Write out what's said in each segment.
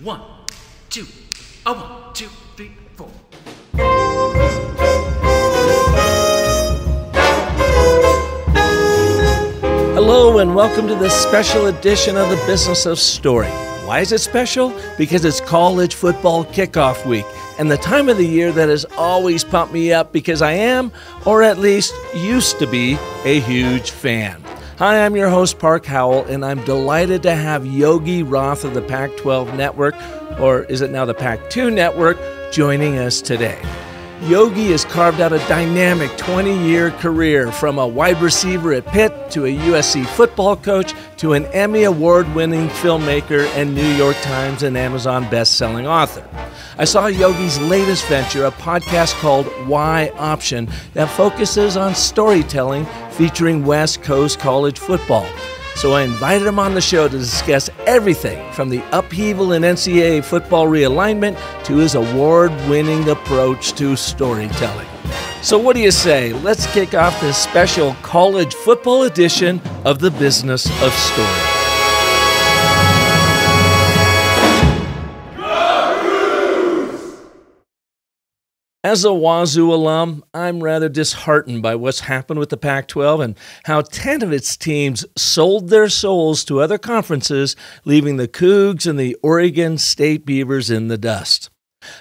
1, 2, a 1, 2, 3, 4. Hello and welcome to this special edition of the Business of Story. Why is it special? Because it's college football kickoff week and the time of the year that has always pumped me up because I am, or at least used to be, a huge fan. Hi, I'm your host, Park Howell, and I'm delighted to have Yogi Roth of the PAC-12 Network, or is it now the PAC-2 Network, joining us today. Yogi has carved out a dynamic 20-year career from a wide receiver at Pitt to a USC football coach to an Emmy Award-Winning filmmaker and New York Times and Amazon best-selling author. I saw Yogi's latest venture, a podcast called Why Option, that focuses on storytelling featuring West Coast college football. So I invited him on the show to discuss everything from the upheaval in NCAA football realignment to his award-winning approach to storytelling. So what do you say? Let's kick off this special college football edition of the Business of Story. As a Wazoo alum, I'm rather disheartened by what's happened with the Pac-12 and how 10 of its teams sold their souls to other conferences, leaving the Cougs and the Oregon State Beavers in the dust.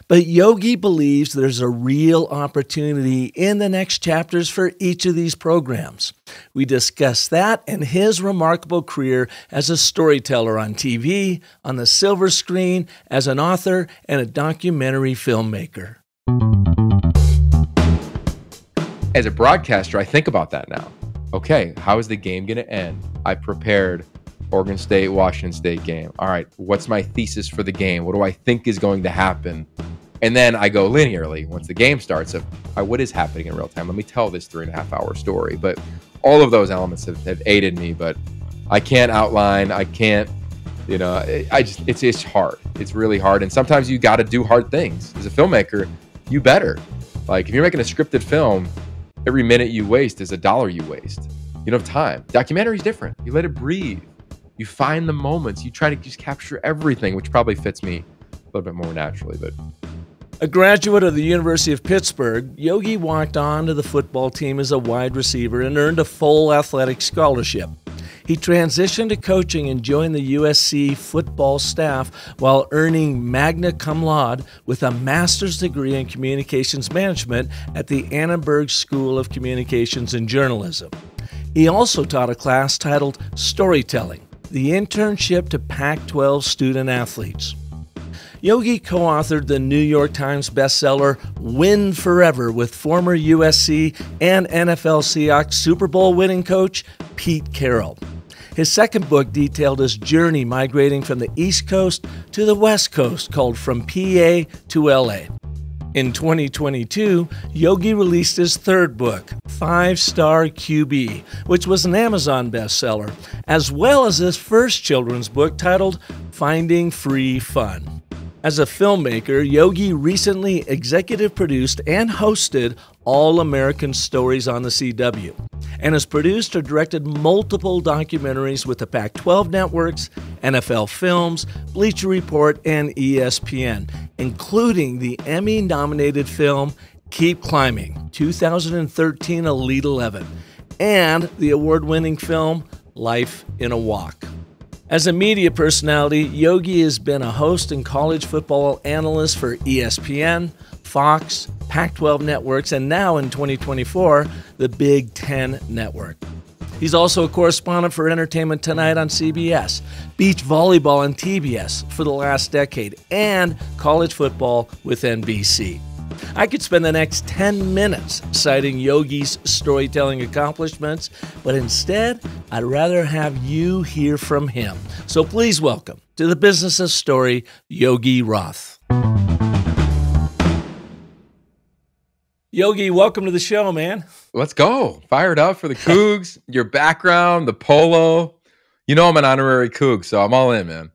But Yogi believes there's a real opportunity in the next chapters for each of these programs. We discuss that and his remarkable career as a storyteller on TV, on the silver screen, as an author, and a documentary filmmaker. As a broadcaster, I think about that now. Okay, how is the game going to end? I prepared Oregon State, Washington State game. All right, what's my thesis for the game? What do I think is going to happen? And then I go linearly once the game starts of what is happening in real time. Let me tell this 3.5-hour story. But all of those elements have aided me, but I can't outline. I can't, it's hard. It's really hard. And sometimes you got to do hard things. As a filmmaker, you better. Like if you're making a scripted film, every minute you waste is $1 you waste. You don't have time. Documentary is different. You let it breathe. You find the moments. You try to just capture everything, which probably fits me a little bit more naturally. But a graduate of the University of Pittsburgh, Yogi walked on to the football team as a wide receiver and earned a full athletic scholarship. He transitioned to coaching and joined the USC football staff while earning magna cum laude with a master's degree in communications management at the Annenberg School of Communications and Journalism. He also taught a class titled Storytelling, the internship to Pac-12 student athletes. Yogi co-authored the New York Times bestseller Win Forever with former USC and NFL Seahawks Super Bowl winning coach Pete Carroll. His second book detailed his journey migrating from the East Coast to the West Coast, called From PA to LA. In 2022, Yogi released his third book, 5-Star QB, which was an Amazon bestseller, as well as his first children's book titled Finding Free Fun. As a filmmaker, Yogi recently executive produced and hosted All American Stories on the CW, and has produced or directed multiple documentaries with the Pac-12 Networks, NFL Films, Bleacher Report, and ESPN, including the Emmy-nominated film Keep Climbing, 2013 Elite 11, and the award-winning film Life in a Walk. As a media personality, Yogi has been a host and college football analyst for ESPN, Fox, Pac-12 Networks, and now in 2024, the Big Ten Network. He's also a correspondent for Entertainment Tonight on CBS, beach volleyball on TBS for the last decade, and college football with NBC. I could spend the next 10 minutes citing Yogi's storytelling accomplishments, but instead, I'd rather have you hear from him. So please welcome to the Business of Story, Yogi Roth. Yogi, welcome to the show, man. let's go. Fired up for the Cougs, your background, the polo. You know I'm an honorary Coug, so I'm all in, man.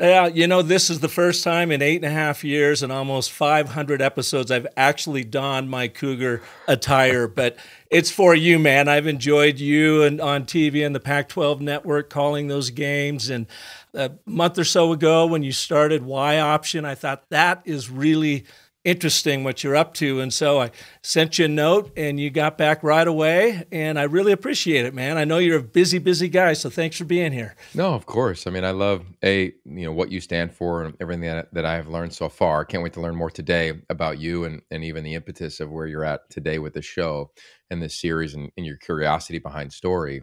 Yeah, this is the first time in 8.5 years and almost 500 episodes I've actually donned my Cougar attire. But it's for you, man. I've enjoyed you and on TV and the Pac-12 Network calling those games. And a month or so ago, when you started Y Option, I thought that is really interesting what you're up to. And so I sent you a note and you got back right away. And I really appreciate it, man. I know you're a busy, busy guy. So thanks for being here. No, of course. I mean, I love what you stand for and everything that I have learned so far. I can't wait to learn more today about you and even the impetus of where you're at today with the show and this series and your curiosity behind story.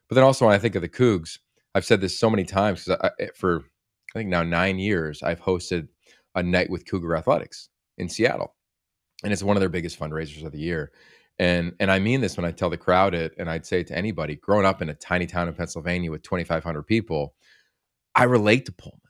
But then also when I think of the Cougs, I've said this so many times because for I think now 9 years, I've hosted a night with Cougar Athletics in Seattle. And it's one of their biggest fundraisers of the year. And I mean this when I tell the crowd it, and I'd say it to anybody, growing up in a tiny town in Pennsylvania with 2,500 people, I relate to Pullman.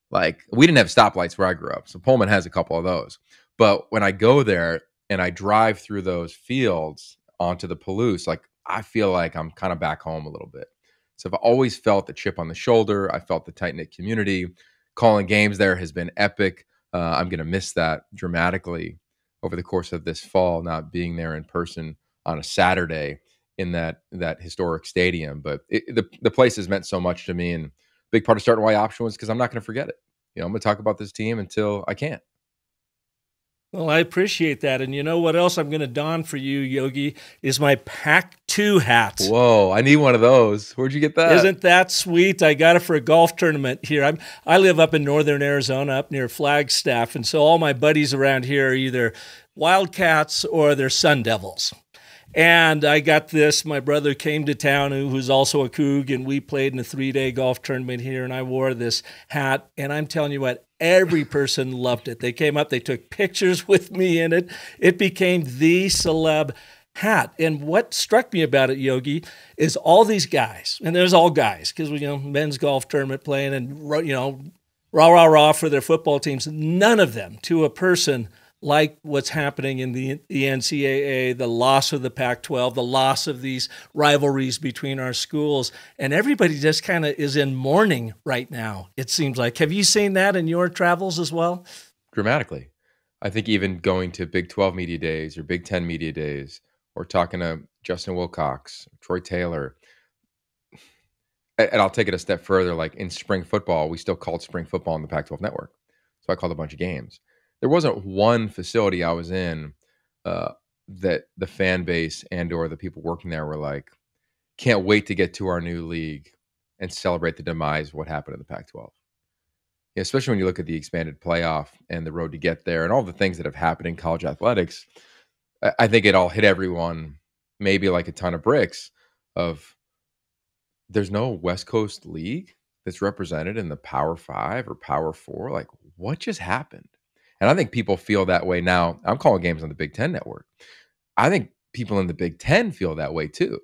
Like, we didn't have stoplights where I grew up, so Pullman has a couple of those. But when I go there and I drive through those fields onto the Palouse, like, I feel like I'm kind of back home a little bit. So I've always felt the chip on the shoulder. I felt the tight-knit community. Calling games there has been epic. I'm going to miss that dramatically over the course of this fall, not being there in person on a Saturday in that historic stadium. But the place has meant so much to me, and a big part of starting Y Option was because I'm not going to forget it. I'm going to talk about this team until I can't. Well, I appreciate that. And you know what else I'm going to don for you, Yogi, is my Pac-2 hat. Whoa, I need one of those. Where'd you get that? Isn't that sweet? I got it for a golf tournament here. I live up in northern Arizona, up near Flagstaff, and so all my buddies around here are either Wildcats or they're Sun Devils. And I got this. My brother came to town, who's also a Coug, and we played in a 3-day golf tournament here, and I wore this hat. And I'm telling you what, every person loved it. They came up, they took pictures with me in it. It became the celeb hat. And what struck me about it, Yogi, is all these guys, and there's all guys, because men's golf tournament playing and rah for their football teams. None of them, to a person, like what's happening in the NCAA, the loss of the Pac-12, the loss of these rivalries between our schools. And everybody just kind of is in mourning right now, it seems like. Have you seen that in your travels as well? Dramatically. I think even going to Big 12 media days or Big 10 media days or talking to Justin Wilcox, Troy Taylor, and I'll take it a step further, like in spring football, we still called spring football on the Pac-12 Network. So I called a bunch of games. There wasn't one facility I was in that the fan base and or the people working there were like, can't wait to get to our new league and celebrate the demise of what happened in the Pac-12. Especially when you look at the expanded playoff and the road to get there and all the things that have happened in college athletics. I think it all hit everyone maybe like a ton of bricks of there's no West Coast league that's represented in the Power 5 or Power 4. Like, what just happened? And I think people feel that way now. I'm calling games on the Big 10 Network. I think people in the Big 10 feel that way too,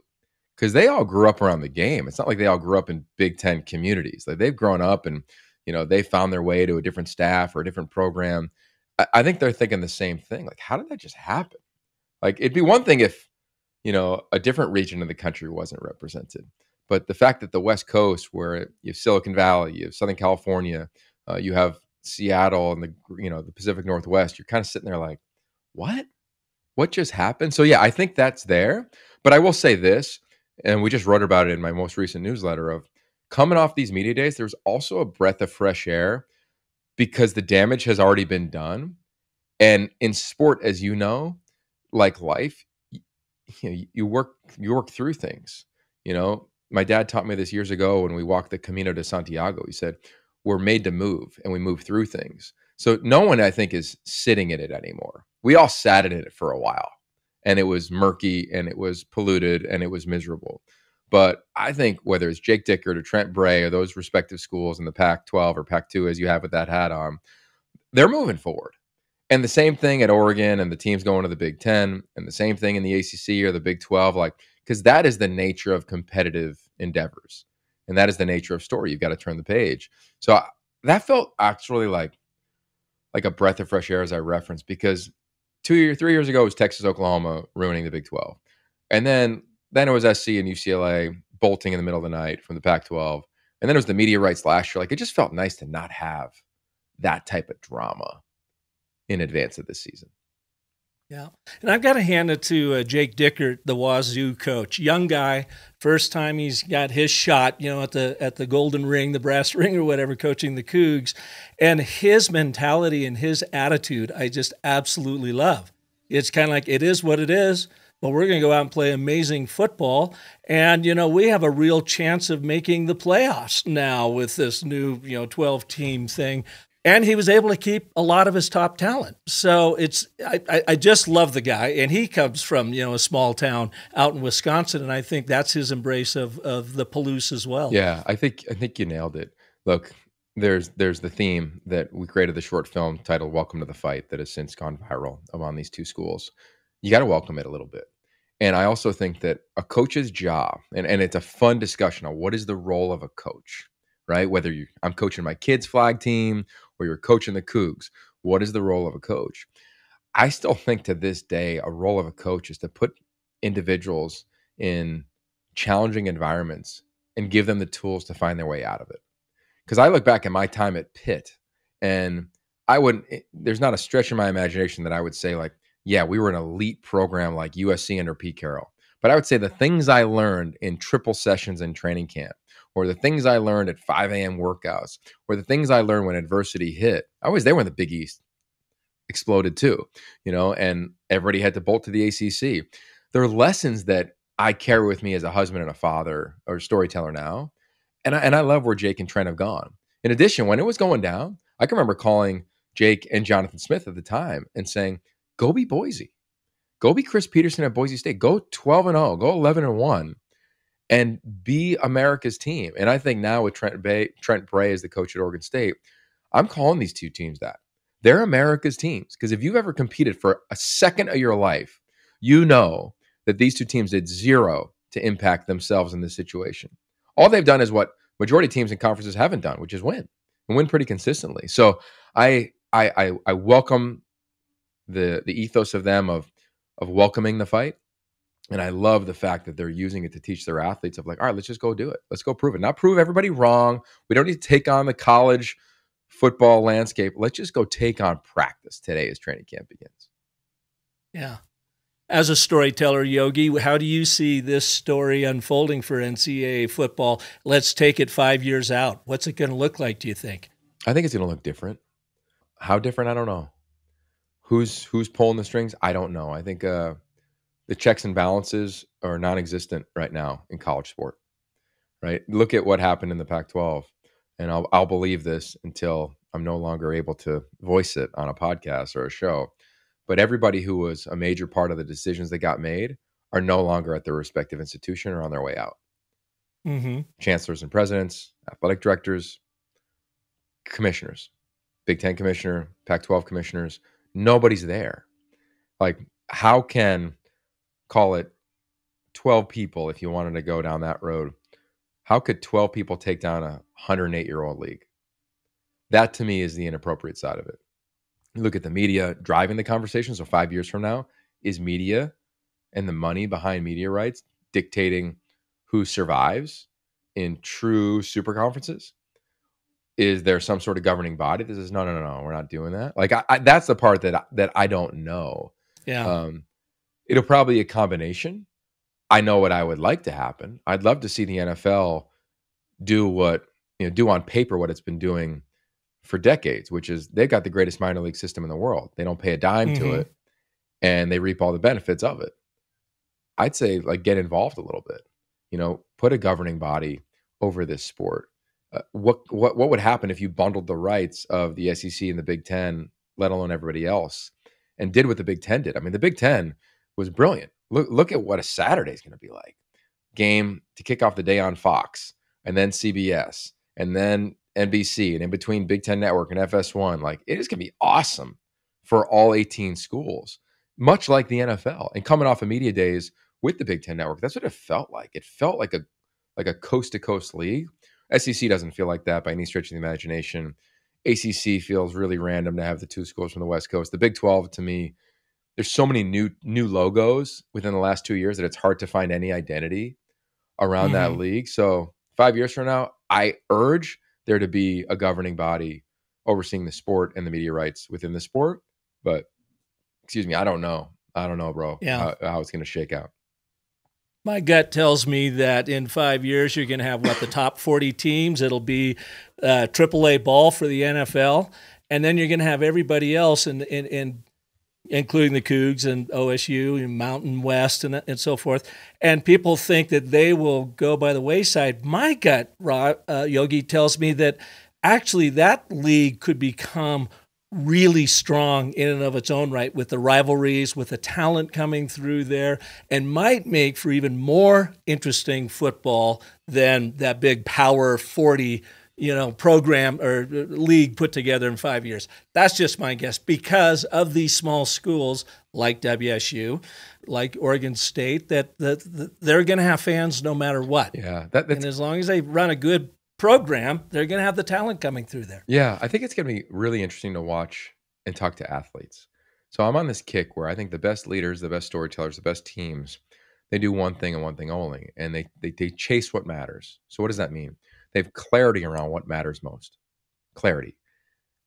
because they all grew up around the game. It's not like they all grew up in Big 10 communities. Like, they've grown up and, they found their way to a different staff or a different program. I think they're thinking the same thing. Like, how did that just happen? Like, it'd be one thing if, a different region of the country wasn't represented. But the fact that the West Coast, where you have Silicon Valley, you have Southern California, you have Seattle and the Pacific Northwest, you're kind of sitting there like, what just happened? So yeah, I think that's there. But I will say this, and we just wrote about it in my most recent newsletter, of coming off these media days, there's also a breath of fresh air because the damage has already been done. And in sport, as you know, like life, you work through things. My dad taught me this years ago when we walked the Camino de Santiago. He said, we're made to move and we move through things. So no one, I think, is sitting in it anymore. We all sat in it for a while and it was murky and it was polluted and it was miserable. But I think whether it's Jake Dickert or Trent Bray or those respective schools in the Pac-12 or Pac-2, as you have with that hat on, they're moving forward. And the same thing at Oregon and the teams going to the Big 10 and the same thing in the ACC or the Big 12, because that is the nature of competitive endeavors. And that is the nature of story. You've got to turn the page. So that felt actually like a breath of fresh air, as I referenced, because 3 years ago it was Texas, Oklahoma ruining the Big 12. And then it was SC and UCLA bolting in the middle of the night from the Pac-12. And then it was the media rights last year. Like, it just felt nice to not have that type of drama in advance of this season. Yeah. And I've got to hand it to Jake Dickert, the Wazoo coach. Young guy, first time he's got his shot, at the golden ring, the brass ring or whatever, coaching the Cougs. And his mentality and his attitude, I just absolutely love. It's kind of like, it is what it is, but we're going to go out and play amazing football. And, we have a real chance of making the playoffs now with this new, 12-team thing. And he was able to keep a lot of his top talent. So I just love the guy. And he comes from, a small town out in Wisconsin. And I think that's his embrace of the Palouse as well. Yeah, I think you nailed it. Look, there's the theme that we created, the short film titled Welcome to the Fight, that has since gone viral among these two schools. You got to welcome it a little bit. And I also think that a coach's job, and it's a fun discussion on what is the role of a coach, right? Whether I'm coaching my kids' flag team or you're coaching the Cougs, what is the role of a coach? I still think to this day, a role of a coach is to put individuals in challenging environments and give them the tools to find their way out of it. Because I look back at my time at Pitt, and there's not a stretch in my imagination that I would say, like, yeah, we were an elite program like USC under Pete Carroll. But I would say the things I learned in triple sessions in training camp, or the things I learned at 5 a.m. workouts, or the things I learned when adversity hit, I was there when the Big East exploded too, and everybody had to bolt to the ACC. There are lessons that I carry with me as a husband and a father or a storyteller now. And I love where Jake and Trent have gone. In addition, when it was going down, I can remember calling Jake and Jonathan Smith at the time and saying, go be Boise. Go be Chris Peterson at Boise State. Go 12-0, go 11-1, and be America's team. And I think now with Trent Bray as the coach at Oregon State, I'm calling these two teams that. They're America's teams. Because if you've ever competed for a second of your life, you know that these two teams did zero to impact themselves in this situation. All they've done is what majority of teams and conferences haven't done, which is win, and win pretty consistently. So I welcome the ethos of them of welcoming the fight. And I love the fact that they're using it to teach their athletes of like, all right, let's just go do it. Let's go prove it. Not prove everybody wrong. We don't need to take on the college football landscape. Let's just go take on practice today as training camp begins. Yeah. As a storyteller, Yogi, how do you see this story unfolding for NCAA football? Let's take it 5 years out. What's it going to look like, do you think? I think it's going to look different. How different? I don't know. Who's pulling the strings? I don't know. I think the checks and balances are non-existent right now in college sport, right? Look at what happened in the Pac-12, and I'll believe this until I'm no longer able to voice it on a podcast or a show. But everybody who was a major part of the decisions that got made are no longer at their respective institution or on their way out. Mm-hmm. Chancellors and presidents, athletic directors, commissioners, Big Ten commissioner, Pac-12 commissioners, nobody's there. Like, how can, call it 12 people, if you wanted to go down that road, how could 12 people take down a 108-year-old league? That to me is the inappropriate side of it. You look at the media driving the conversation. So 5 years from now, is media and the money behind media rights dictating who survives in true super conferences? Is there some sort of governing body that says, no, we're not doing that? Like, that's the part that I don't know. Yeah. It'll probably be a combination. I know what I would like to happen. I'd love to see the NFL do on paper what it's been doing for decades, which is they've got the greatest minor league system in the world. They don't pay a dime to it, and they reap all the benefits of it. I'd say, like, get involved a little bit. Put a governing body over this sport. What would happen if you bundled the rights of the SEC and the Big Ten, let alone everybody else, and did what the Big Ten did? I mean, the Big Ten was brilliant. Look at what a Saturday is going to be like. Game to kick off the day on Fox, and then CBS, and then NBC, and in between Big Ten Network and FS1. Like, it is going to be awesome for all 18 schools, much like the NFL. And coming off of media days with the Big Ten Network, that's what it felt like. It felt like a coast-to-coast league. SEC doesn't feel like that by any stretch of the imagination. ACC feels really random to have the two schools from the West Coast. The Big 12, to me, there's so many new logos within the last 2 years that it's hard to find any identity around that league. So 5 years from now, I urge there to be a governing body overseeing the sport and the media rights within the sport. But excuse me, I don't know. I don't know, bro, Yeah. how it's going to shake out. My gut tells me that in 5 years, you're going to have, the top 40 teams. It'll be AAA ball for the NFL. And then you're going to have everybody else, including the Cougs and OSU and Mountain West and so forth. And people think that they will go by the wayside. My gut, Yogi, tells me that actually that league could become really strong in and of its own right, with the rivalries, with the talent coming through there, and might make for even more interesting football than that big Power 40, program or league put together in 5 years. That's just my guess, because of these small schools like WSU, like Oregon State, that they're going to have fans no matter what. Yeah, and as long as they run a good program, they're going to have the talent coming through there. Yeah, I think it's going to be really interesting to watch and talk to athletes. So I'm on this kick where I think the best leaders, the best storytellers, the best teams, they do one thing and one thing only, and they chase what matters. So what does that mean? They have clarity around what matters most. Clarity.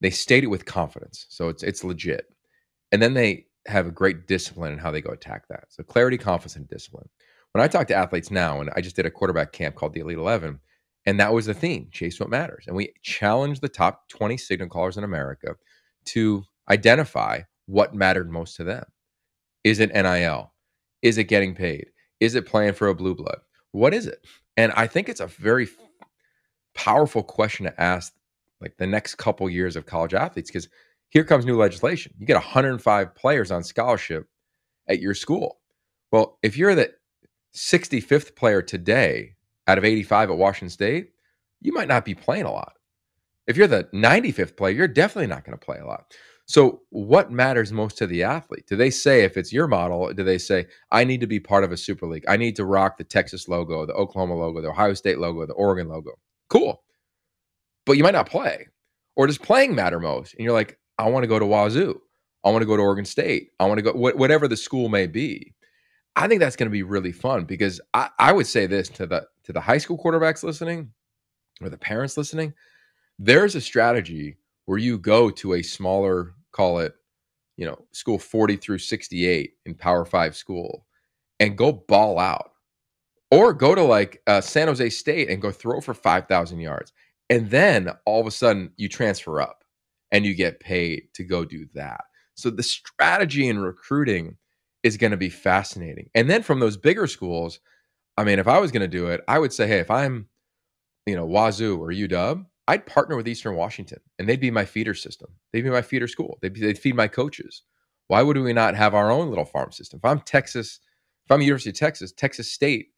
They state it with confidence, so it's legit. And then they have a great discipline in how they go attack that. So clarity, confidence, and discipline. When I talk to athletes now, and I just did a quarterback camp called the Elite 11, and that was the theme, chase what matters. And we challenged the top 20 signal callers in America to identify what mattered most to them. Is it NIL? Is it getting paid? Is it playing for a blue blood? What is it? And I think it's a very powerful question to ask, like, the next couple years of college athletes, because here comes new legislation. You get 105 players on scholarship at your school. Well, if you're the 65th player today out of 85 at Washington State, you might not be playing a lot. If you're the 95th player, you're definitely not going to play a lot. So what matters most to the athlete? Do they say, if it's your model, do they say, I need to be part of a super league? I need to rock the Texas logo, the Oklahoma logo, the Ohio State logo, the Oregon logo. Cool. But you might not play. Or does playing matter most? And you're like, I want to go to Wazoo. I want to go to Oregon State. I want to go, whatever the school may be. I think that's going to be really fun, because I would say this to the high school quarterbacks listening, or the parents listening. There's a strategy where you go to a smaller, call it, school 40 through 68 in Power 5 school, and go ball out. Or go to like San Jose State and go throw for 5,000 yards. And then all of a sudden you transfer up and you get paid to go do that. So the strategy in recruiting is going to be fascinating. And then from those bigger schools, I mean, if I was going to do it, I would say, hey, if I'm, Wazoo or UW, I'd partner with Eastern Washington, and they'd be my feeder system. They'd be my feeder school. They'd feed my coaches. Why would we not have our own little farm system? If I'm Texas, if I'm University of Texas, Texas State,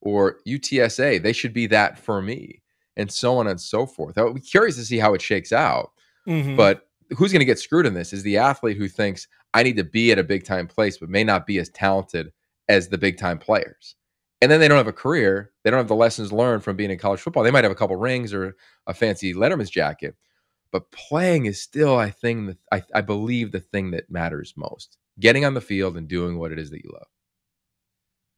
or UTSA, they should be that for me, and so on and so forth. I would be curious to see how it shakes out. Mm-hmm. But who's going to get screwed in this is the athlete who thinks, I need to be at a big-time place, but may not be as talented as the big-time players. And then they don't have a career. They don't have the lessons learned from being in college football. They might have a couple rings or a fancy Letterman's jacket, but playing is still, I believe, the thing that matters most. Getting on the field and doing what it is that you love.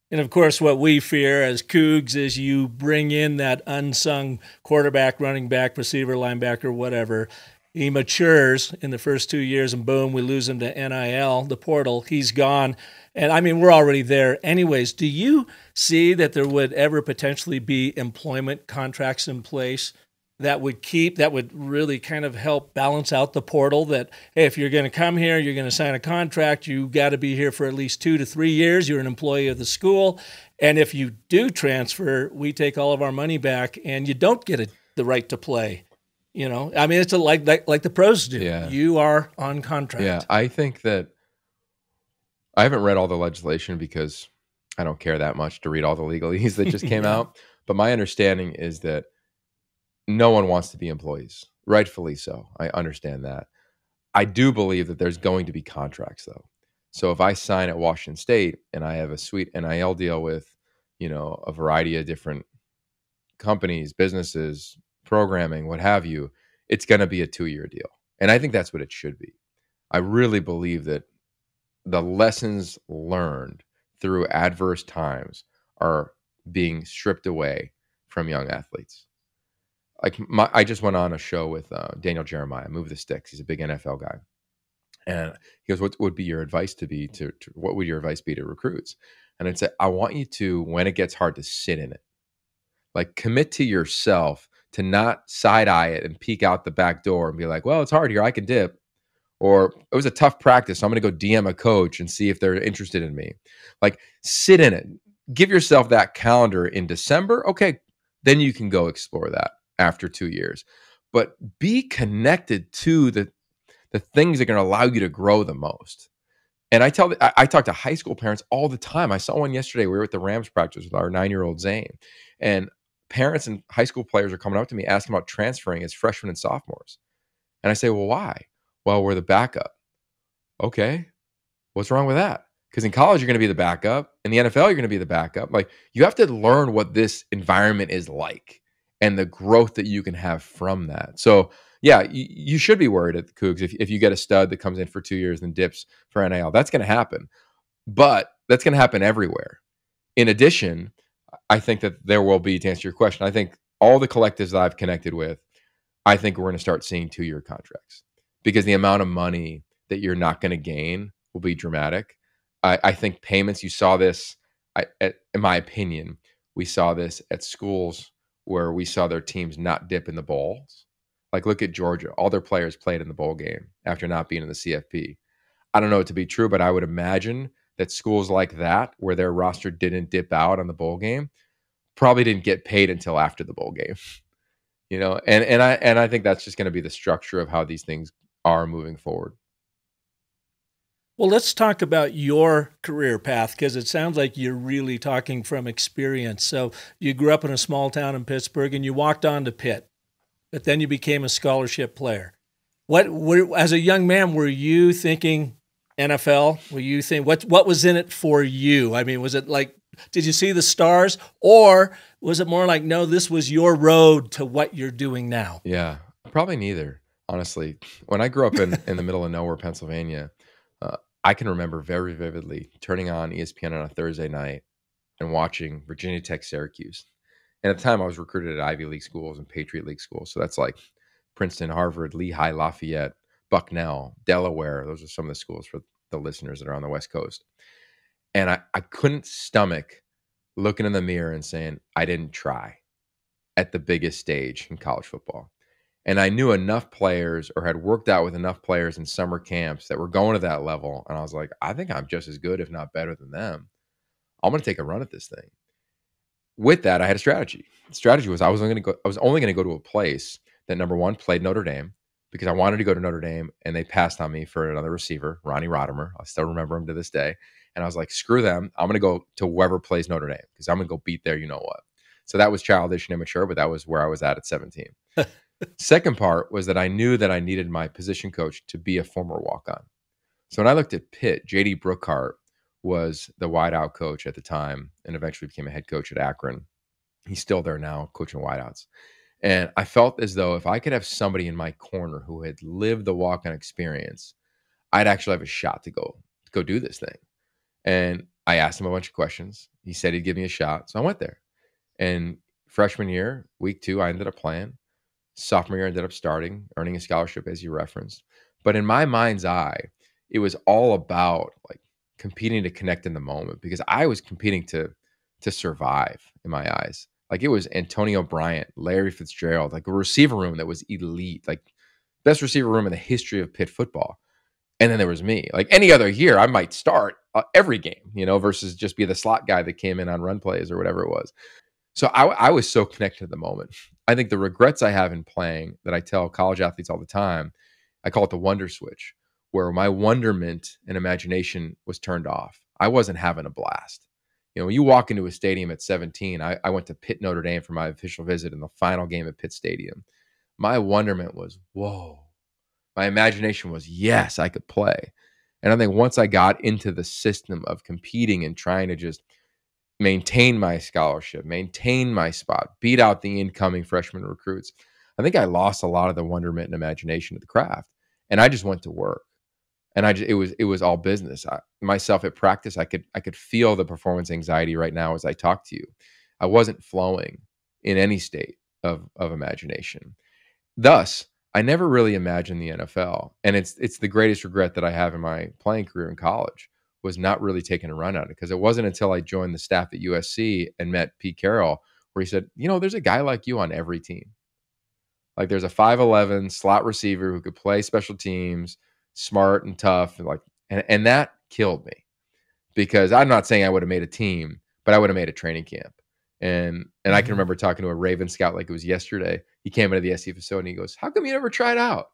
And of course, what we fear as Cougs is you bring in that unsung quarterback, running back, receiver, linebacker, whatever. He matures in the first 2 years, and boom, we lose him to NIL, the portal. He's gone. And I mean, we're already there anyways. Do you see that there would ever potentially be employment contracts in place that would really kind of help balance out the portal? That, hey, if you're going to come here, you're going to sign a contract, you got to be here for at least 2 to 3 years. You're an employee of the school. And if you do transfer, we take all of our money back, and you don't get the right to play. I mean, it's like the pros do. Yeah. You are on contract. Yeah, I think that I haven't read all the legislation because I don't care that much to read all the legalese that just came out. But my understanding is that no one wants to be employees, rightfully so. I understand that. I do believe that there's going to be contracts, though. So if I sign at Washington State and I have a sweet NIL deal with, a variety of different companies, businesses, programming, what have you, it's going to be a 2-year deal. And I think that's what it should be. I really believe that the lessons learned through adverse times are being stripped away from young athletes. like I just went on a show with Daniel Jeremiah, Move the Sticks. He's a big NFL guy. And he goes, what would be your advice to what would your advice be to recruits? And I'd say, I want you to, when it gets hard, to sit in it. Like, commit to yourself to not side eye it and peek out the back door and be like, well, it's hard here, I can dip. Or it was a tough practice, so I'm going to go DM a coach and see if they're interested in me. Like, sit in it. Give yourself that calendar in December. Okay, then you can go explore that after 2 years. But be connected to the things that are going to allow you to grow the most. And I talk to high school parents all the time. I saw one yesterday. We were at the Rams practice with our 9-year-old Zane. And parents and high school players are coming up to me asking about transferring as freshmen and sophomores. And I say, well, why? Well, we're the backup. Okay, what's wrong with that? Because in college, you're going to be the backup. In the NFL, you're going to be the backup. Like, you have to learn what this environment is like and the growth that you can have from that. So, yeah, you should be worried at the Cougs if you get a stud that comes in for 2 years and dips for NIL. That's going to happen. But that's going to happen everywhere. In addition, I think that there will be, to answer your question, I think all the collectives that I've connected with, I think we're going to start seeing 2-year contracts, because the amount of money that you're not going to gain will be dramatic. I think payments, you saw this, in my opinion, we saw this at schools where we saw their teams not dip in the bowls. Like, look at Georgia. All their players played in the bowl game after not being in the CFP. I don't know it to be true, but I would imagine that schools like that, where their roster didn't dip out on the bowl game, probably didn't get paid until after the bowl game. And I think that's just going to be the structure of how these things are moving forward. Well, let's talk about your career path, because it sounds like you're really talking from experience. So you grew up in a small town in Pittsburgh and you walked on to Pitt, but then you became a scholarship player. As a young man, were you thinking NFL? Were you think what was in it for you? I mean, was it like, did you see the stars, or was it more like, no, this was your road to what you're doing now? Yeah, probably neither, honestly. When I grew up in the middle of nowhere, Pennsylvania, I can remember very vividly turning on ESPN on a Thursday night and watching Virginia Tech, Syracuse. And at the time, I was recruited at Ivy League schools and Patriot League schools. So that's like Princeton, Harvard, Lehigh, Lafayette, Bucknell, Delaware. Those are some of the schools for the listeners that are on the West Coast. And I couldn't stomach looking in the mirror and saying, I didn't try at the biggest stage in college football. And I knew enough players, or had worked out with enough players in summer camps that were going to that level. And I was like, I think I'm just as good, if not better than them. I'm going to take a run at this thing. With that, I had a strategy. The strategy was I was only going to go to a place that, number one, played Notre Dame, because I wanted to go to Notre Dame, and they passed on me for another receiver, Ronnie Rodimer. I still remember him to this day. And I was like, screw them. I'm going to go to whoever plays Notre Dame, because I'm going to go beat their you-know-what. So that was childish and immature, but that was where I was at 17. Second part was that I knew that I needed my position coach to be a former walk-on. So when I looked at Pitt, J.D. Brookhart was the wideout coach at the time and eventually became a head coach at Akron. He's still there now, coaching wideouts. And I felt as though if I could have somebody in my corner who had lived the walk-on experience, I'd actually have a shot to go do this thing. And I asked him a bunch of questions. He said he'd give me a shot. So I went there. And freshman year, week 2, I ended up playing. Sophomore year, I ended up starting, earning a scholarship, as you referenced. But in my mind's eye, it was all about like competing to connect in the moment, because I was competing to survive in my eyes. Like, it was Antonio Bryant, Larry Fitzgerald, like a receiver room that was elite, like best receiver room in the history of Pitt football. And then there was me. Like any other year, I might start every game, versus just be the slot guy that came in on run plays or whatever it was. So I was so connected to the moment. I think the regrets I have in playing, that I tell college athletes all the time, I call it the wonder switch, where my wonderment and imagination was turned off. I wasn't having a blast. When you walk into a stadium at 17, I went to Pitt Notre Dame for my official visit in the final game at Pitt Stadium. My wonderment was, whoa. My imagination was, yes, I could play. And I think once I got into the system of competing and trying to just maintain my scholarship, maintain my spot, beat out the incoming freshman recruits, I think I lost a lot of the wonderment and imagination of the craft. And I just went to work. And it was all business. Myself at practice, I could feel the performance anxiety right now as I talk to you. I wasn't flowing in any state of imagination. Thus, I never really imagined the NFL, and it's the greatest regret that I have in my playing career in college was not really taking a run at it, because it wasn't until I joined the staff at USC and met Pete Carroll where he said, there's a guy like you on every team. Like there's a 5'11" slot receiver who could play special teams, smart and tough, and that killed me, because I'm not saying I would have made a team, but I would have made a training camp. And I can remember talking to a Raven scout like it was yesterday. He came into the SC facility and he goes, "How come you never tried out?"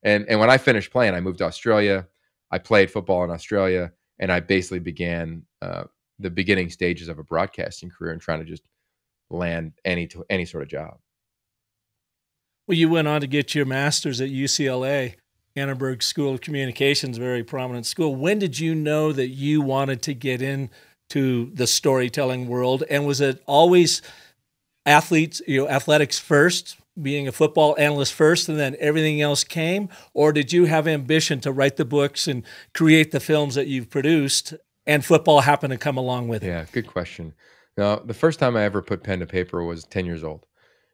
And when I finished playing, I moved to Australia. I played football in Australia, and I basically began the beginning stages of a broadcasting career and trying to just land any sort of job. Well, you went on to get your master's at UCLA, Annenberg School of Communications, very prominent school. When did you know that you wanted to get into the storytelling world? And was it always athletics first, being a football analyst first, and then everything else came? Or did you have ambition to write the books and create the films that you've produced, and football happened to come along with it? Yeah, good question. Now, the first time I ever put pen to paper was 10 years old,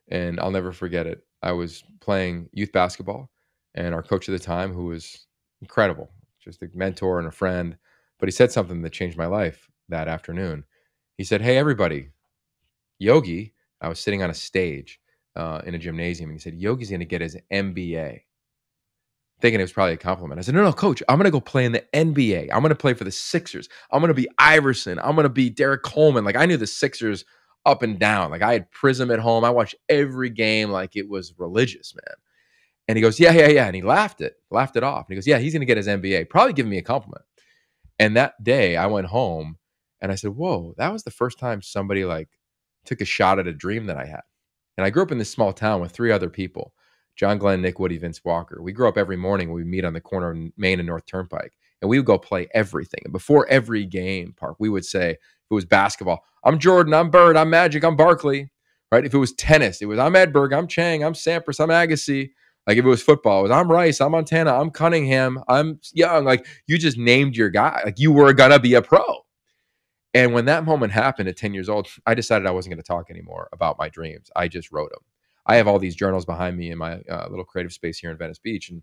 and I'll never forget it. I was playing youth basketball, and our coach at the time, who was incredible, just a mentor and a friend, but he said something that changed my life that afternoon. He said, "Hey, everybody, Yogi," I was sitting on a stage in a gymnasium, and he said, "Yogi's going to get his MBA." Thinking it was probably a compliment. I said, no, coach, I'm going to go play in the NBA. I'm going to play for the Sixers. I'm going to be Iverson. I'm going to be Derek Coleman. Like, I knew the Sixers up and down. Like, I had Prism at home. I watched every game like it was religious, man. And he goes, yeah. And he laughed it off. And he goes, yeah, he's going to get his MBA. Probably giving me a compliment. And that day I went home and I said, whoa, that was the first time somebody like took a shot at a dream that I had. And I grew up in this small town with 3 other people: John Glenn, Nick Woody, Vince Walker. We grew up every morning. We meet on the corner of Main and North Turnpike, and we would go play everything. And before every game, Park, we would say, if it was basketball, I'm Jordan, I'm Bird, I'm Magic, I'm Barkley, right? If it was tennis, it was I'm Edberg, I'm Chang, I'm Sampras, I'm Agassi. Like if it was football, it was I'm Rice, I'm Montana, I'm Cunningham, I'm Young. Like you just named your guy. Like you were going to be a pro. And when that moment happened at 10 years old, I decided I wasn't going to talk anymore about my dreams. I just wrote them. I have all these journals behind me in my little creative space here in Venice Beach, and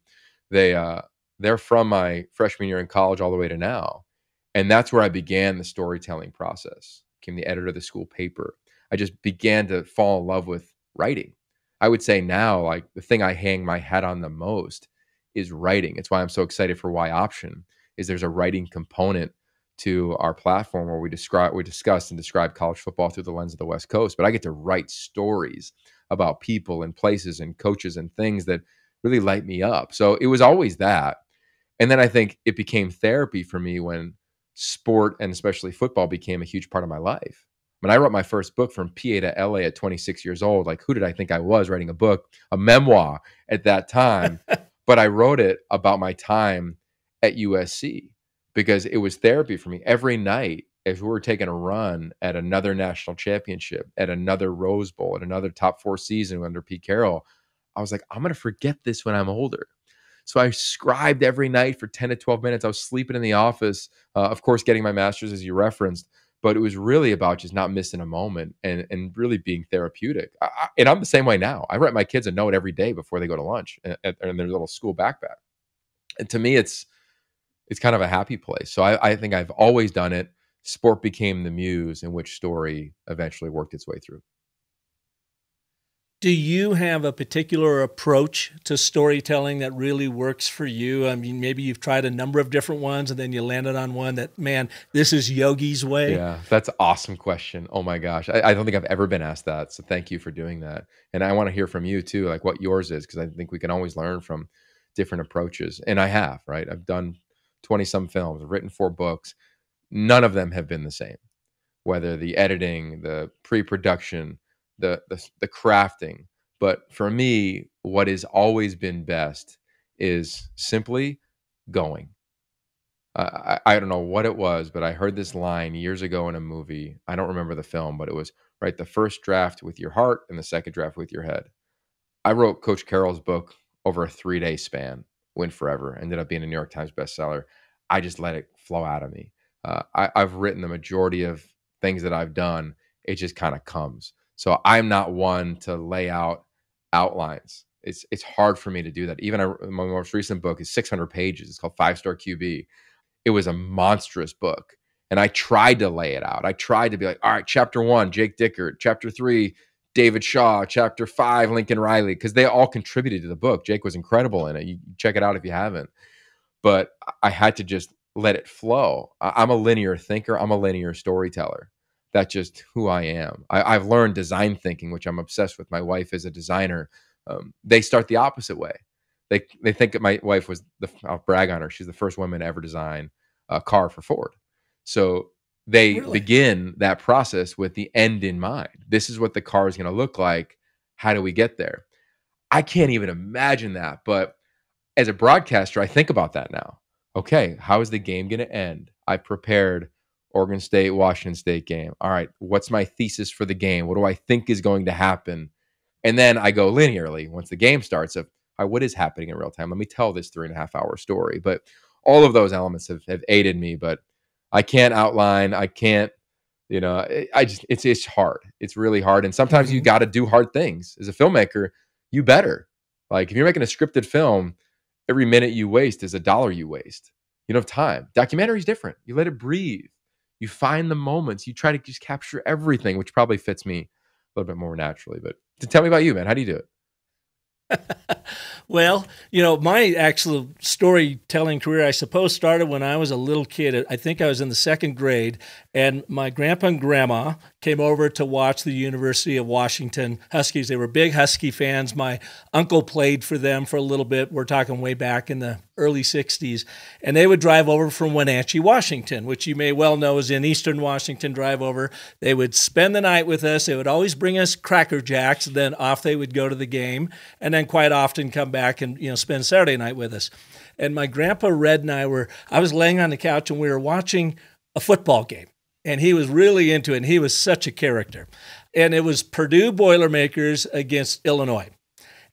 they're from my freshman year in college all the way to now. And that's where I began the storytelling process. Became the editor of the school paper. I just began to fall in love with writing. I would say now, like the thing I hang my hat on the most is writing. It's why I'm so excited for Y Option. Is there's a writing component to our platform where we discuss and describe college football through the lens of the West Coast. But I get to write stories about people and places and coaches and things that really light me up. So it was always that. And then I think it became therapy for me when sport and especially football became a huge part of my life. When I wrote my first book from PA to LA at 26 years old, like who did I think I was writing a book, a memoir at that time? But I wrote it about my time at USC because it was therapy for me. Every night as we were taking a run at another national championship, at another Rose Bowl, at another top 4 season under Pete Carroll, I was like, I'm going to forget this when I'm older. So I scribed every night for 10 to 12 minutes. I was sleeping in the office, of course, getting my master's as you referenced, but it was really about just not missing a moment and really being therapeutic. And I'm the same way now. I write my kids a note every day before they go to lunch in their little school backpack. And to me, it's kind of a happy place. So I think I've always done it. Sport became the muse in which story eventually worked its way through. Do you have a particular approach to storytelling that really works for you? I mean, maybe you've tried a number of different ones and then you landed on one that, man, this is Yogi's way. Yeah, that's an awesome question. Oh my gosh. I don't think I've ever been asked that. So thank you for doing that. And I want to hear from you too, like what yours is, because I think we can always learn from different approaches. And I have, right? I've done 20 some films, I've written 4 books. None of them have been the same, whether the editing, the pre-production, the crafting. But for me, what has always been best is simply going. I don't know what it was, but I heard this line years ago in a movie. I don't remember the film, but it was, write the first draft with your heart and the second draft with your head. I wrote Coach Carroll's book over a 3-day span, went forever, ended up being a New York Times bestseller. I just let it flow out of me. I've written the majority of things that I've done. It just kind of comes. So I'm not one to lay out outlines. It's hard for me to do that. Even my most recent book is 600 pages. It's called 5-Star QB. It was a monstrous book. And I tried to lay it out. I tried to be like, all right, chapter 1, Jake Dickert, chapter 3, David Shaw, chapter 5, Lincoln Riley, because they all contributed to the book. Jake was incredible in it. You check it out if you haven't. But I had to just let it flow. I'm a linear thinker. I'm a linear storyteller. That's just who I am. I've learned design thinking, which I'm obsessed with. My wife is a designer. They start the opposite way. They think that my wife was I'll brag on her. She's the first woman to ever design a car for Ford. So they begin that process with the end in mind. This is what the car is going to look like. How do we get there? I can't even imagine that. But as a broadcaster, I think about that now. Okay, how is the game going to end? I prepared Oregon State, Washington State game. All right, what's my thesis for the game? What do I think is going to happen? And then I go linearly once the game starts of what is happening in real time. Let me tell this 3.5-hour story. But all of those elements have aided me. But I can't outline. I can't, it's hard. It's really hard. And sometimes you got to do hard things. As a filmmaker, you better. Like if you're making a scripted film, every minute you waste is $1 you waste. You don't have time. Documentary is different. You let it breathe. You find the moments. You try to just capture everything, which probably fits me a little bit more naturally. But tell me about you, man. How do you do it? Well, my actual storytelling career, I suppose, started when I was a little kid. I think I was in the 2nd grade, and my grandpa and grandma came over to watch the University of Washington Huskies. They were big Husky fans. My uncle played for them for a little bit. We're talking way back in the early 60s. And they would drive over from Wenatchee, Washington, which you may well know is in eastern Washington, drive over. They would spend the night with us. They would always bring us Cracker Jacks, and then off they would go to the game, and then quite often come back and spend Saturday night with us. And my grandpa Red and I was laying on the couch and we were watching a football game. And he was really into it, and he was such a character. And it was Purdue Boilermakers against Illinois.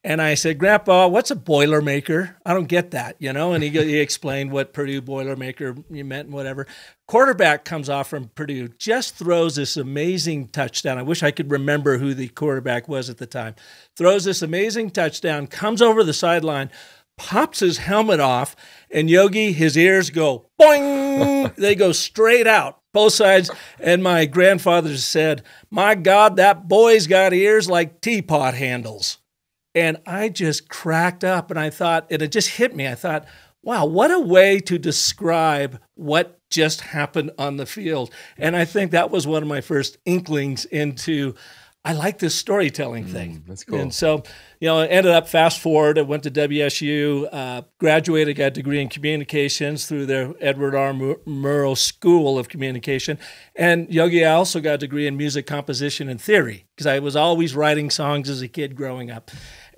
And I said, Grandpa, what's a Boilermaker? I don't get that, And he explained what Purdue Boilermaker meant and whatever. Quarterback comes off from Purdue, just throws this amazing touchdown. I wish I could remember who the quarterback was at the time. Throws this amazing touchdown, comes over the sideline, pops his helmet off, and Yogi, his ears go boing. They go straight out, both sides. And my grandfather said, my God, that boy's got ears like teapot handles. And I just cracked up, and I thought, and it just hit me. I thought, wow, what a way to describe what just happened on the field. And I think that was one of my first inklings into, I like this storytelling thing. That's cool. And so, I ended up, fast forward, I went to WSU, graduated, got a degree in communications through the Edward R. Murrow School of Communication. And Yogi, I also got a degree in music composition and theory, because I was always writing songs as a kid growing up.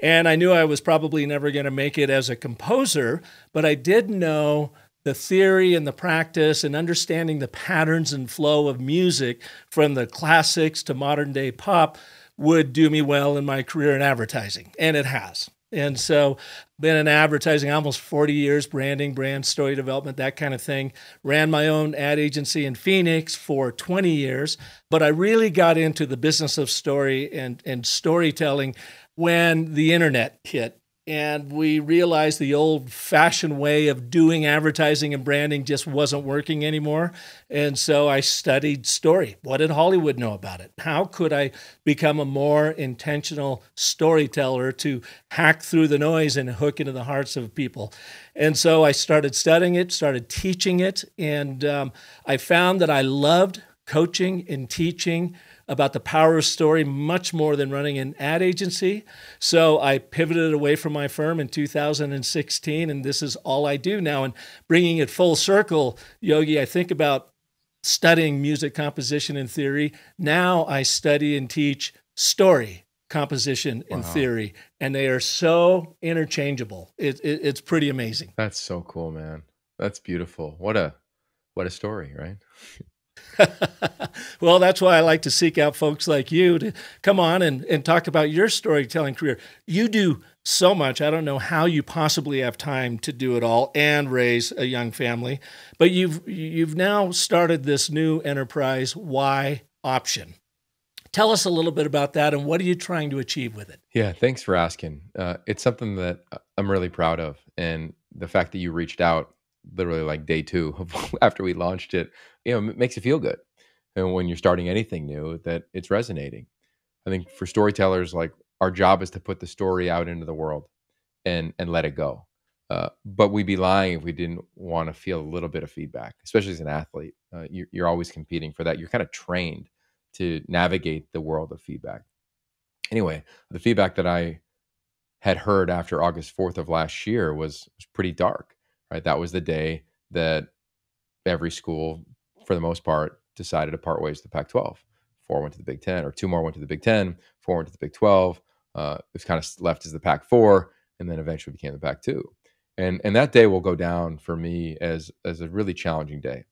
And I knew I was probably never going to make it as a composer, but I did know the theory and the practice and understanding the patterns and flow of music from the classics to modern day pop would do me well in my career in advertising. And it has. And so been in advertising almost 40 years, branding, brand story development, that kind of thing. Ran my own ad agency in Phoenix for 20 years. But I really got into the business of story and storytelling when the internet hit. And we realized the old-fashioned way of doing advertising and branding just wasn't working anymore. And so I studied story. What did Hollywood know about it? How could I become a more intentional storyteller to hack through the noise and hook into the hearts of people? And so I started studying it, started teaching it, and I found that I loved coaching and teaching about the power of story much more than running an ad agency. So I pivoted away from my firm in 2016, and this is all I do now. And bringing it full circle, Yogi, I think about studying music composition and theory. Now I study and teach story composition and theory, and they are so interchangeable. It's pretty amazing. That's so cool, man. That's beautiful. What a story, right? Well, that's why I like to seek out folks like you to come on and talk about your storytelling career. You do so much. I don't know how you possibly have time to do it all and raise a young family, but you've now started this new enterprise, Y Option. Tell us a little bit about that, and what are you trying to achieve with it? Yeah, thanks for asking. It's something that I'm really proud of. And the fact that you reached out literally like day two after we launched it, makes you feel good. And when you're starting anything new, that it's resonating. I think for storytellers, like our job is to put the story out into the world and let it go. But we'd be lying if we didn't want to feel a little bit of feedback, especially as an athlete. You're always competing for that. You're kind of trained to navigate the world of feedback. Anyway, the feedback that I had heard after August 4th of last year was pretty dark, right? That was the day that every school, for the most part, decided to part ways with the Pac-12. Four went to the Big Ten, or two more went to the Big Ten, four went to the Big 12. It was kind of left as the Pac-4, and then eventually became the Pac-2. And that day will go down for me as a really challenging day.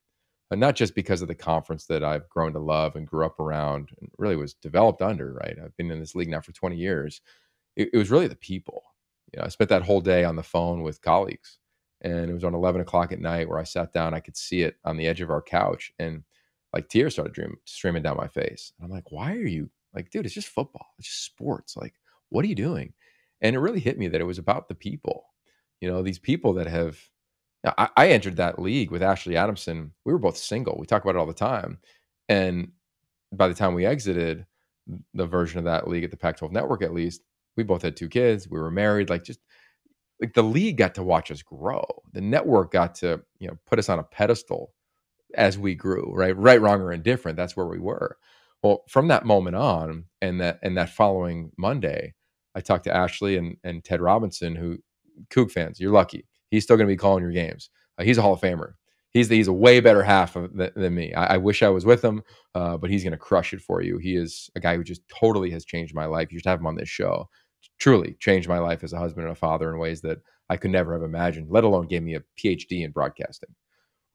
And not just because of the conference that I've grown to love and grew up around and really was developed under, right? I've been in this league now for 20 years. It was really the people. I spent that whole day on the phone with colleagues, and it was on 11 o'clock at night where I sat down. I could see it on the edge of our couch, and like tears started streaming down my face. And I'm like, why are you like, dude, it's just football. It's just sports. Like, what are you doing? And it really hit me that it was about the people, these people that have, I entered that league with Ashley Adamson. We were both single. We talk about it all the time. And by the time we exited the version of that league at the Pac-12 Network, at least, we both had two kids. We were married. Like, just like the league got to watch us grow. The network got to, put us on a pedestal as we grew, right? Right, wrong, or indifferent. That's where we were. Well, from that moment on, and that following Monday, I talked to Ashley and Ted Robinson, who Coug fans, you're lucky. He's still going to be calling your games. He's a Hall of Famer. He's a way better half than me. I wish I was with him, but he's going to crush it for you. He is a guy who just totally has changed my life. You should have him on this show. Truly changed my life as a husband and a father in ways that I could never have imagined, let alone gave me a PhD in broadcasting.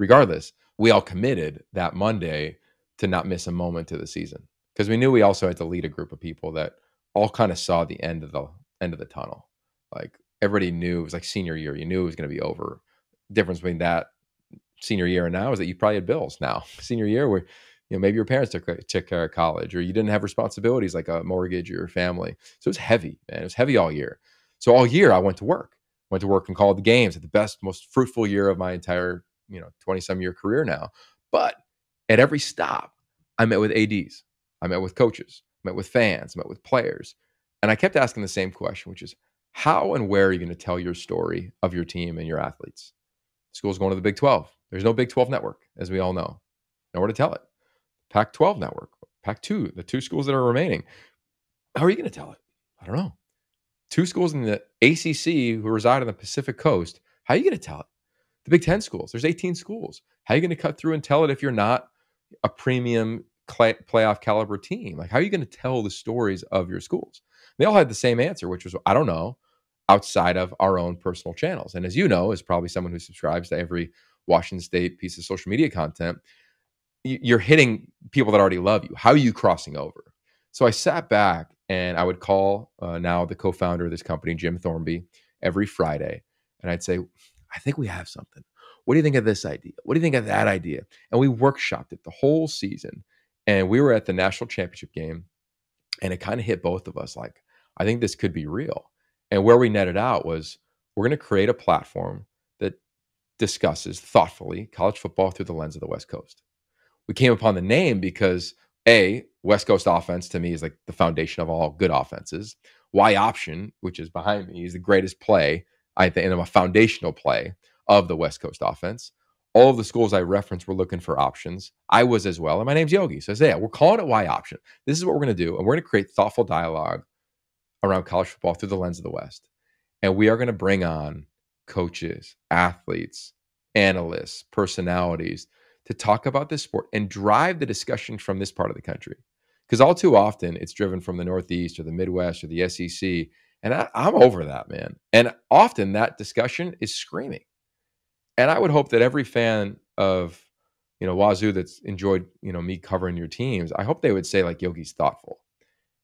Regardless, we all committed that Monday to not miss a moment of the season, because we knew we also had to lead a group of people that all kind of saw the end of the tunnel. Like, everybody knew it was like senior year. You knew it was going to be over. Difference between that senior year and now is that you probably had bills now. Senior year, where maybe your parents took care of college, or you didn't have responsibilities like a mortgage or your family. So it was heavy, man. It was heavy all year. So all year I went to work and called the games. At the best, most fruitful year of my entire 20-some year career now. But at every stop, I met with ADs, I met with coaches, I met with fans, I met with players, and I kept asking the same question, which is, how and where are you going to tell your story of your team and your athletes? School's going to the Big 12. There's no Big 12 network, as we all know. Nowhere to tell it. Pac-12 network, Pac-2, the two schools that are remaining. How are you going to tell it? I don't know. Two schools in the ACC who reside on the Pacific Coast. How are you going to tell it? The Big 10 schools. There's 18 schools. How are you going to cut through and tell it if you're not a premium playoff caliber team? Like, how are you going to tell the stories of your schools? They all had the same answer, which was, I don't know, outside of our own personal channels. And as you know, as probably someone who subscribes to every Washington State piece of social media content, you're hitting people that already love you. How are you crossing over? So I sat back and I would call now the co-founder of this company, Jim Thornby, every Friday. And I'd say, I think we have something. What do you think of this idea? What do you think of that idea? And we workshopped it the whole season. And we were at the national championship game, and it kind of hit both of us like, I think this could be real. And where we netted out was, we're going to create a platform that discusses thoughtfully college football through the lens of the West Coast. We came upon the name because West Coast offense to me is like the foundation of all good offenses. Y option, which is behind me, is the greatest play, I think, and a foundational play of the West Coast offense. All of the schools I referenced were looking for options. I was as well. And my name's Yogi. So I say, yeah, we're calling it Y option. This is what we're going to do. And we're going to create thoughtful dialogue around college football through the lens of the West. And we are going to bring on coaches, athletes, analysts, personalities to talk about this sport and drive the discussion from this part of the country. Because all too often, it's driven from the Northeast or the Midwest or the SEC. And I'm over that, man. And often that discussion is screaming. And I would hope that every fan of, Wazoo that's enjoyed, me covering your teams, I hope they would say, like, Yogi's thoughtful.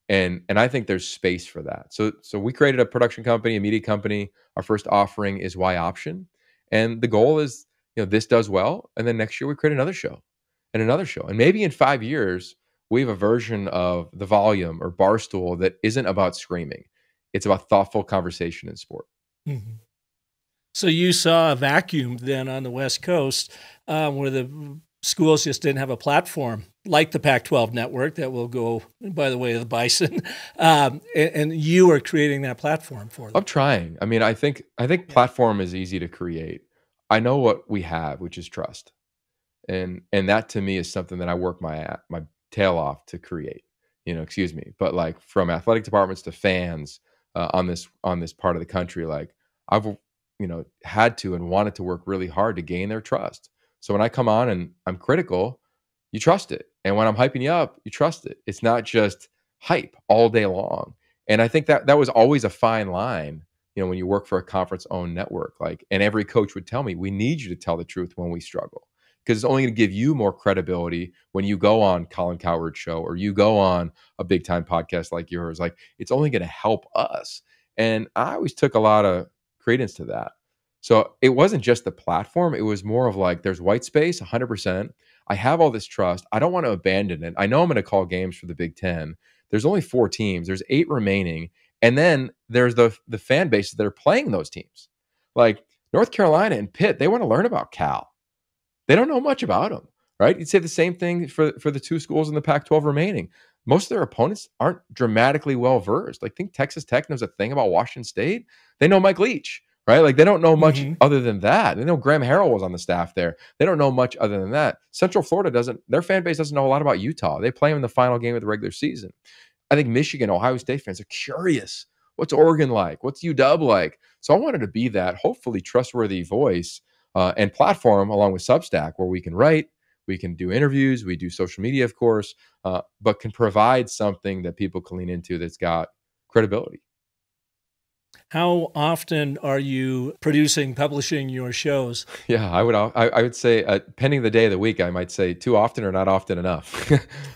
And I think there's space for that. So we created a production company, a media company. Our first offering is Y Option. And the goal is, this does well. And then next year we create another show and another show. And maybe in 5 years, we have a version of The Volume or Barstool that isn't about screaming. It's about thoughtful conversation in sport. Mhm. So you saw a vacuum then on the West Coast where the schools just didn't have a platform like the Pac-12 network that will go by the way of the bison, and you are creating that platform for them. I'm trying. I mean, I think Yeah. platform is easy to create. I know what we have, which is trust. And that to me is something that I work my tail off to create, excuse me. But like from athletic departments to fans on this part of the country, like I've had to and wanted to work really hard to gain their trust. So when I come on and I'm critical, you trust it. And when I'm hyping you up, you trust it. It's not just hype all day long. And I think that was always a fine line, when you work for a conference owned network, like, and every coach would tell me, we need you to tell the truth when we struggle, because it's only going to give you more credibility when you go on Colin Cowherd's show or you go on a big time podcast like yours. Like, it's only going to help us. And I always took a lot of credence to that. So it wasn't just the platform. It was more of like, there's white space, 100%. I have all this trust. I don't want to abandon it. I know I'm going to call games for the Big Ten. There's only 4 teams. There's 8 remaining. And then there's the fan bases that are playing those teams. Like North Carolina and Pitt, they want to learn about Cal. They don't know much about them, right? You'd say the same thing for the 2 schools in the Pac-12 remaining. Most of their opponents aren't dramatically well versed. Like, think Texas Tech knows a thing about Washington State. They know Mike Leach, right? Like, they don't know much Hmm. other than that. They know Graham Harrell was on the staff there. They don't know much other than that. Central Florida doesn't. Their fan base doesn't know a lot about Utah. They play them in the final game of the regular season. I think Michigan, Ohio State fans are curious. What's Oregon like? What's UW like? So I wanted to be that hopefully trustworthy voice and platform along with Substack, where we can write, we can do interviews, we do social media, of course, but can provide something that people can lean into that's got credibility. How often are you producing, publishing your shows? Yeah, I would say, pending the day of the week, I might say too often or not often enough.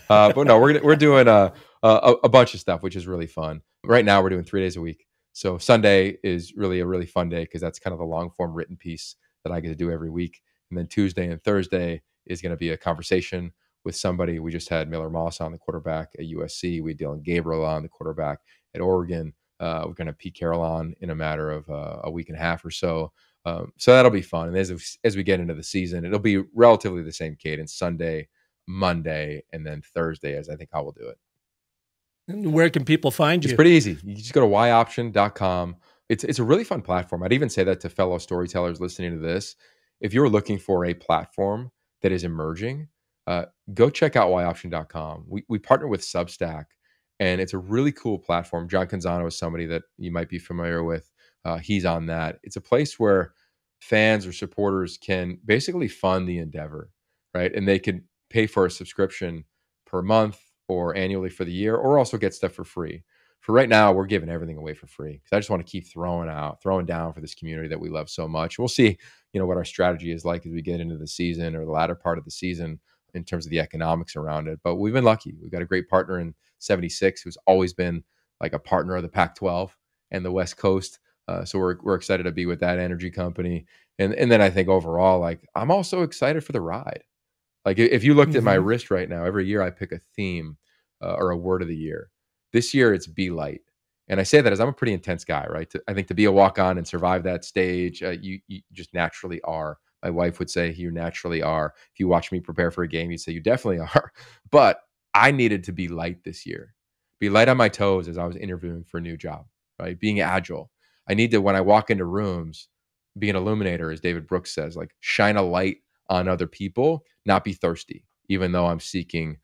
But no, we're doing a bunch of stuff, which is really fun. Right now, we're doing 3 days a week. So Sunday is really a really fun day because that's kind of the long form written piece that I get to do every week. And then Tuesday and Thursday is going to be a conversation with somebody. We just had Miller Moss on, the quarterback at USC. We had Dylan Gabriel on, the quarterback at Oregon. We're going to have Pete Carroll on in a matter of a week and a half or so. So that'll be fun. And as we get into the season, it'll be relatively the same cadence: Sunday, Monday, and then Thursday, as I think I will do it. And where can people find It's you? pretty easy. You just go to yoption.com. It's a really fun platform. I'd even say that to fellow storytellers listening to this. If you're looking for a platform that is emerging, go check out yoption.com. We partner with Substack, and it's a really cool platform. John Canzano is somebody that you might be familiar with. He's on that. It's a place where fans or supporters can basically fund the endeavor, right? And they can pay for a subscription per month or annually for the year, or also get stuff for free. For right now, we're giving everything away for free because I just want to keep throwing down for this community that we love so much. We'll see, what our strategy is like as we get into the season or the latter part of the season in terms of the economics around it. But we've been lucky. We've got a great partner in 76 who's always been like a partner of the Pac-12 and the West Coast. So we're excited to be with that energy company. And then I think overall, like, I'm also excited for the ride. Like, if you looked at my Hmm. wrist right now, every year I pick a theme or a word of the year. This year it's be light. And I say that as I'm a pretty intense guy, right? I think to be a walk-on and survive that stage, you just naturally are. My wife would say you naturally are. If you watch me prepare for a game, you'd say you definitely are. But I needed to be light this year. Be light on my toes as I was interviewing for a new job, right? Being agile. I need to, when I walk into rooms, be an illuminator, as David Brooks says, like shine a light on other people, not be thirsty, even though I'm seeking,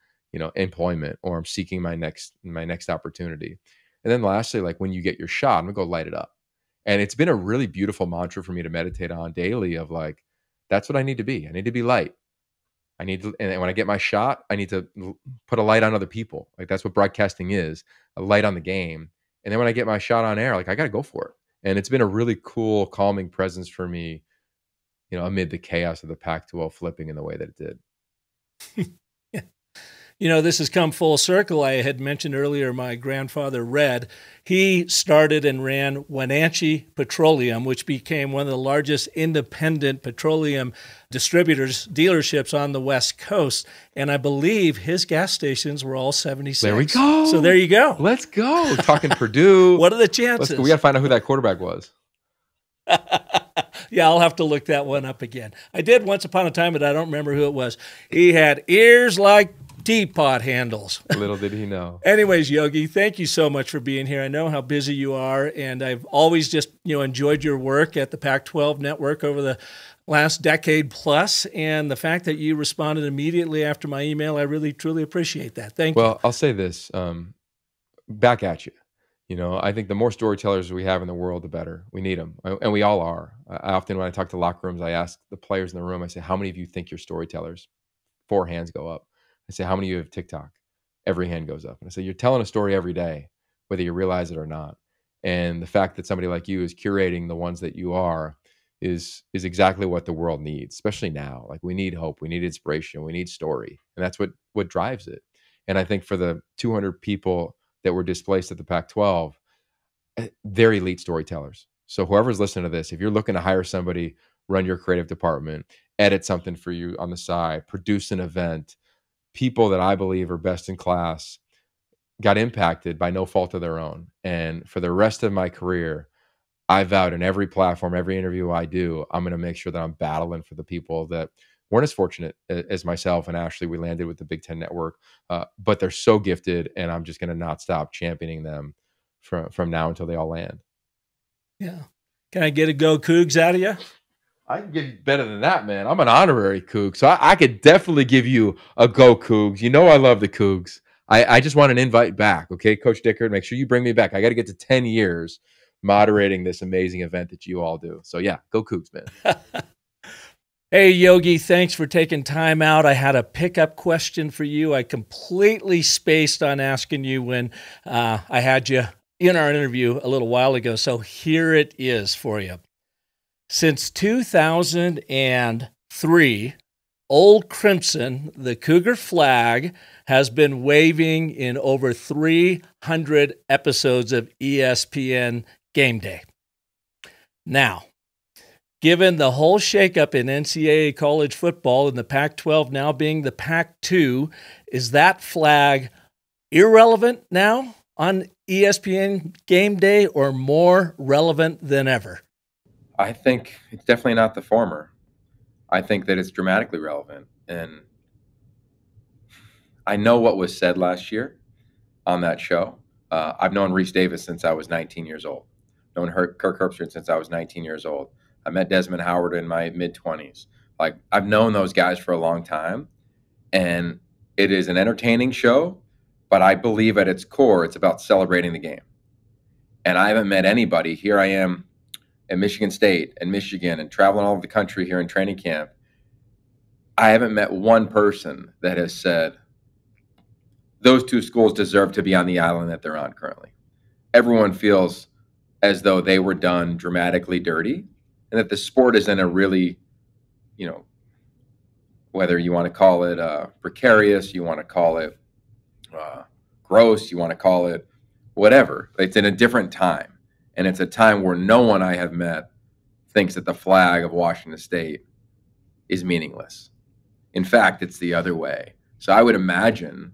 employment, or I'm seeking my next opportunity. And then lastly, like when you get your shot, I'm gonna go light it up. And it's been a really beautiful mantra for me to meditate on daily of like, that's what I need to be. I need to be light. I need to, and when I get my shot, I need to put a light on other people. Like, that's what broadcasting is, a light on the game. And then when I get my shot on air, like, I got to go for it. And it's been a really cool, calming presence for me, amid the chaos of the Pac-12 flipping in the way that it did. This has come full circle. I had mentioned earlier my grandfather, Red. He started and ran Wenatchee Petroleum, which became one of the largest independent petroleum dealerships on the West Coast. And I believe his gas stations were all 76. There we go. So there you go. Let's go. Talking Purdue. What are the chances? We got to find out who that quarterback was. Yeah, I'll have to look that one up again. I did once upon a time, but I don't remember who it was. He had ears like teapot handles. Little did he know. Anyways, Yogi, thank you so much for being here. I know how busy you are, and I've always just enjoyed your work at the Pac-12 Network over the last decade plus, and the fact that you responded immediately after my email, I really, truly appreciate that. Thank you. Well, I'll say this, back at you. I think the more storytellers we have in the world, the better. We need them, and we all are. I often, when I talk to locker rooms, I ask the players in the room, I say, how many of you think you're storytellers? 4 hands go up. I say, how many of you have TikTok? Every hand goes up. And I say, you're telling a story every day, whether you realize it or not. And the fact that somebody like you is curating the ones that you are is exactly what the world needs, especially now. Like, we need hope, we need inspiration, we need story. And that's what drives it. And I think for the 200 people that were displaced at the Pac-12, they're elite storytellers. So whoever's listening to this, if you're looking to hire somebody, run your creative department, edit something for you on the side, produce an event, people that I believe are best in class got impacted by no fault of their own. And for the rest of my career, I vowed in every platform, every interview I do, I'm going to make sure that I'm battling for the people that weren't as fortunate as myself and Ashley. We landed with the Big Ten Network, but they're so gifted, and I'm just going to not stop championing them from now until they all land. Yeah. Can I get a go Cougs out of you? I can give you better than that, man. I'm an honorary Coug, so I could definitely give you a go Cougs. I love the Cougs. I just want an invite back, okay, Coach Dickard? Make sure you bring me back. I got to get to 10 years moderating this amazing event that you all do. So, yeah, go Cougs, man. Hey, Yogi, thanks for taking time out. I had a pickup question for you. I completely spaced on asking you when I had you in our interview a little while ago. So here it is for you. Since 2003, Old Crimson, the Cougar flag, has been waving in over 300 episodes of ESPN Game Day. Now, given the whole shakeup in NCAA college football and the Pac-12 now being the Pac-2, is that flag irrelevant now on ESPN Game Day or more relevant than ever? I think it's definitely not the former. I think that it's dramatically relevant. And I know what was said last year on that show. I've known Reese Davis since I was 19 years old. Known Kirk Herbstreit since I was 19 years old. I met Desmond Howard in my mid-20s. Like, I've known those guys for a long time, and it is an entertaining show, but I believe at its core, it's about celebrating the game. And I haven't met anybody. Here I am at Michigan State and Michigan and traveling all over the country here in training camp. I haven't met one person that has said those two schools deserve to be on the island that they're on currently. Everyone feels as though they were done dramatically dirty, and that the sport is in a really, whether you want to call it precarious, you want to call it gross, you want to call it whatever. It's in a different time. And it's a time where no one I have met thinks that the flag of Washington State is meaningless. In fact, it's the other way. So I would imagine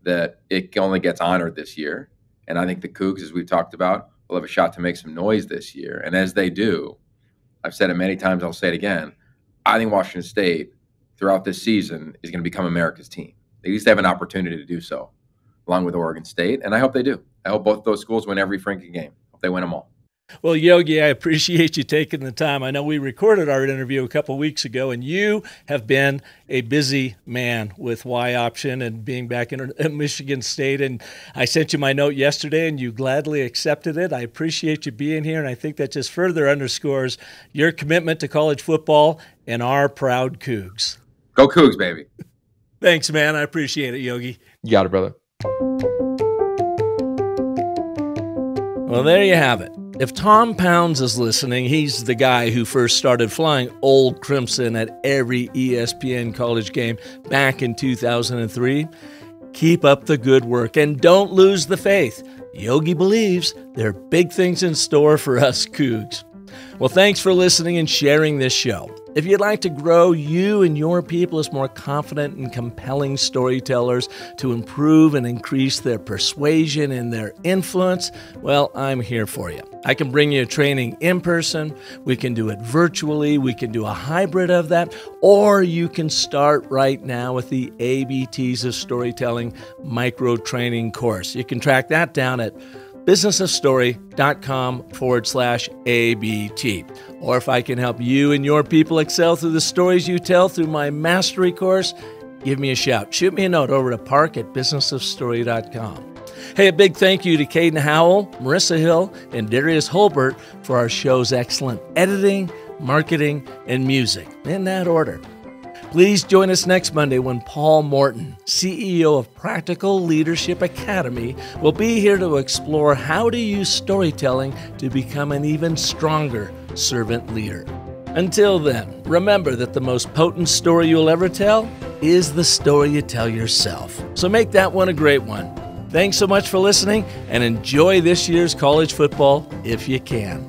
that it only gets honored this year. And I think the Cougs, as we've talked about, will have a shot to make some noise this year. And as they do, I've said it many times, I'll say it again, I think Washington State throughout this season is going to become America's team. They at least have an opportunity to do so, along with Oregon State. And I hope they do. I hope both those schools win every freaking game. I hope they win them all. Well, Yogi, I appreciate you taking the time. I know we recorded our interview a couple weeks ago, and you have been a busy man with Y Option and being back in Michigan State. And I sent you my note yesterday, and you gladly accepted it. I appreciate you being here, and I think that just further underscores your commitment to college football and our proud Cougs. Go Cougs, baby. Thanks, man. I appreciate it, Yogi. You got it, brother. Well, there you have it. If Tom Pounds is listening, he's the guy who first started flying Old Crimson at every ESPN college game back in 2003. Keep up the good work and don't lose the faith. Yogi believes there are big things in store for us Cougs. Well, thanks for listening and sharing this show. If you'd like to grow you and your people as more confident and compelling storytellers to improve and increase their persuasion and their influence, well, I'm here for you. I can bring you a training in person, we can do it virtually, we can do a hybrid of that, or you can start right now with the ABTs of Storytelling micro training course. You can track that down at businessofstory.com/ABT. Or if I can help you and your people excel through the stories you tell through my mastery course, give me a shout. Shoot me a note over to park@businessofstory.com. Hey, a big thank you to Caden Howell, Marissa Hill, and Darius Holbert for our show's excellent editing, marketing, and music, in that order. Please join us next Monday when Paul Morton, CEO of Practical Leadership Academy, will be here to explore how to use storytelling to become an even stronger servant leader. Until then, remember that the most potent story you'll ever tell is the story you tell yourself. So make that one a great one. Thanks so much for listening and enjoy this year's college football if you can.